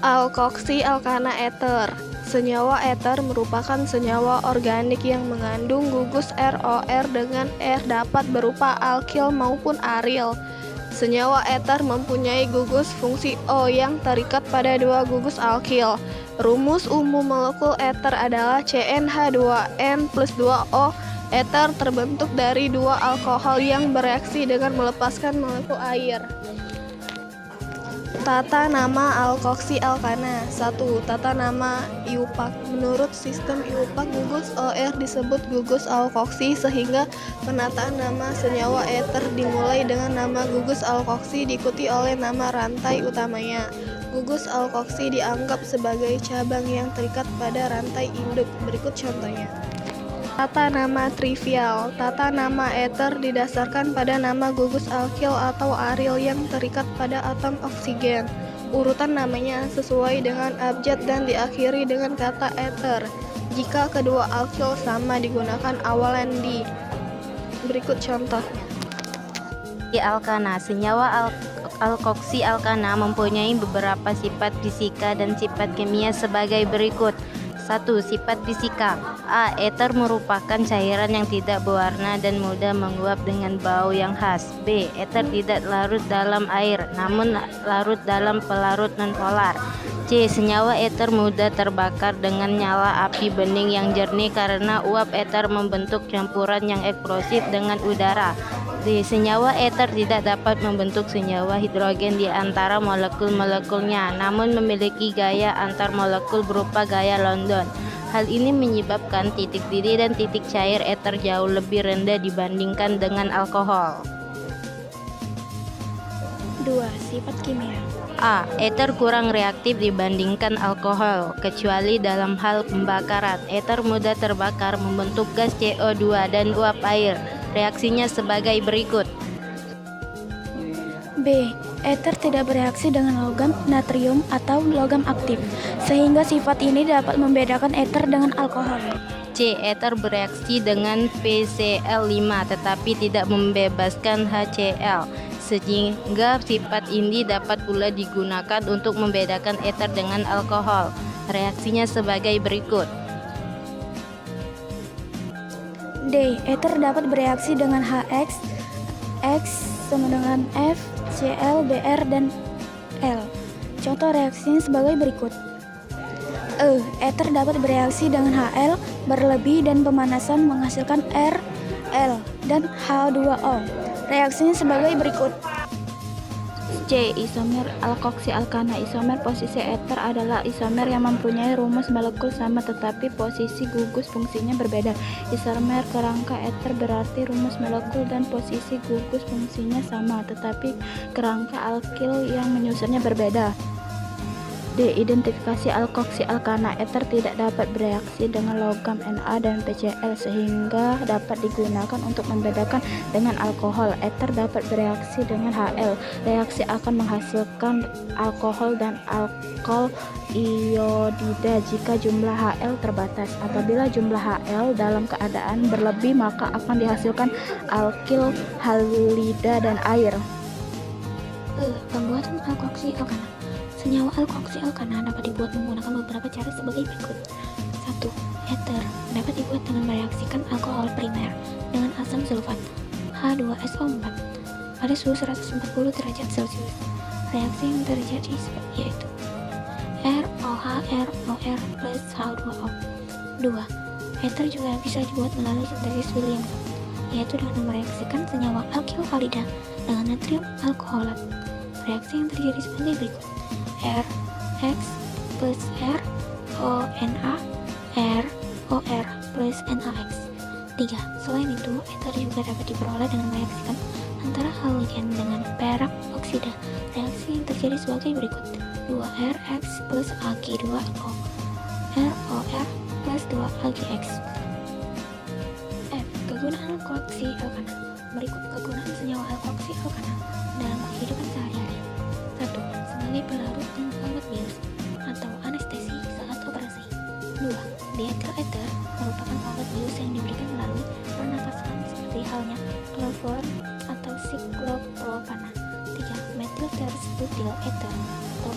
Alkoksi alkana eter. Senyawa eter merupakan senyawa organik yang mengandung gugus ROR dengan dapat berupa alkil maupun aril. Senyawa eter mempunyai gugus fungsi O yang terikat pada dua gugus alkil. Rumus umum molekul eter adalah CnH2n plus 2O. Eter terbentuk dari dua alkohol yang bereaksi dengan melepaskan molekul air. Tata nama alkoksi alkana. 1. Tata nama IUPAC. Menurut sistem IUPAC, gugus OR disebut gugus alkoksi sehingga penataan nama senyawa eter dimulai dengan nama gugus alkoksi diikuti oleh nama rantai utamanya. Gugus alkoksi dianggap sebagai cabang yang terikat pada rantai induk. Berikut contohnya. Tata nama trivial. Tata nama eter didasarkan pada nama gugus alkil atau aril yang terikat pada atom oksigen. Urutan namanya sesuai dengan abjad dan diakhiri dengan kata eter. Jika kedua alkil sama digunakan awalan di. Berikut contohnya. Di alkana, senyawa alkoksi alkana mempunyai beberapa sifat fisika dan sifat kimia sebagai berikut. 1. Sifat fisika. A. Eter merupakan cairan yang tidak berwarna dan mudah menguap dengan bau yang khas. B. Eter tidak larut dalam air, namun larut dalam pelarut nonpolar. C. Senyawa eter mudah terbakar dengan nyala api bening yang jernih karena uap eter membentuk campuran yang eksplosif dengan udara. D. Senyawa eter tidak dapat membentuk senyawa hidrogen di antara molekul-molekulnya, namun memiliki gaya antar molekul berupa gaya London. Hal ini menyebabkan titik didih dan titik cair eter jauh lebih rendah dibandingkan dengan alkohol. 2. Sifat kimia. A. Eter kurang reaktif dibandingkan alkohol, kecuali dalam hal pembakaran. Eter mudah terbakar membentuk gas CO2 dan uap air. Reaksinya sebagai berikut. B. Eter tidak bereaksi dengan logam natrium atau logam aktif, sehingga sifat ini dapat membedakan eter dengan alkohol. C. Eter bereaksi dengan PCl5 tetapi tidak membebaskan HCl, sehingga sifat ini dapat pula digunakan untuk membedakan eter dengan alkohol. Reaksinya sebagai berikut. D. Eter dapat bereaksi dengan HX, X sama dengan F, Cl, Br, dan L. Contoh reaksinya sebagai berikut. E. Eter dapat bereaksi dengan HL berlebih dan pemanasan menghasilkan R, L, dan H2O. Reaksinya sebagai berikut. C. Isomer alkoksi alkana. Isomer posisi eter adalah isomer yang mempunyai rumus molekul sama tetapi posisi gugus fungsinya berbeda. Isomer kerangka eter berarti rumus molekul dan posisi gugus fungsinya sama tetapi kerangka alkil yang menyusunnya berbeda. D. Identifikasi alkoksi alkana. Eter tidak dapat bereaksi dengan logam Na dan PCl sehingga dapat digunakan untuk membedakan dengan alkohol. Eter dapat bereaksi dengan Hl. Reaksi akan menghasilkan alkohol dan alkohol iodida jika jumlah Hl terbatas. Apabila jumlah Hl dalam keadaan berlebih maka akan dihasilkan alkil halida dan air. Pembuatan alkoksi alkana. Senyawa alkoksi alkana dapat dibuat menggunakan beberapa cara sebagai berikut. 1. Eter dapat dibuat dengan mereaksikan alkohol primer dengan asam sulfat H2SO4 pada suhu 140 derajat Celcius. Reaksi yang terjadi yaitu ROH-ROR plus H2O. 2. Eter juga bisa dibuat melalui sintesis Williamson, yaitu dengan mereaksikan senyawa alkil halida dengan natrium alkoholat. Reaksi yang terjadi sebagai berikut. R X plus R O Na R O R plus NaX. 3. Selain itu, eter juga dapat diperoleh dengan mereaksikan antara halogen dengan perak oksida. Reaksi yang terjadi sebagai berikut. 2RX plus Ag2O ROR plus 2AgX. F. Kegunaan alkoksi alkana. Berikut kegunaan senyawa alkoksi alkana dalam kehidupan sehari-hari. 1. Sebagai pelarut dan obat bius atau anestesi saat operasi. 2. Dietil eter merupakan obat bius yang diberikan melalui pernafasan seperti halnya kloroform atau siklopropana. 3. Metil tersbutil eter atau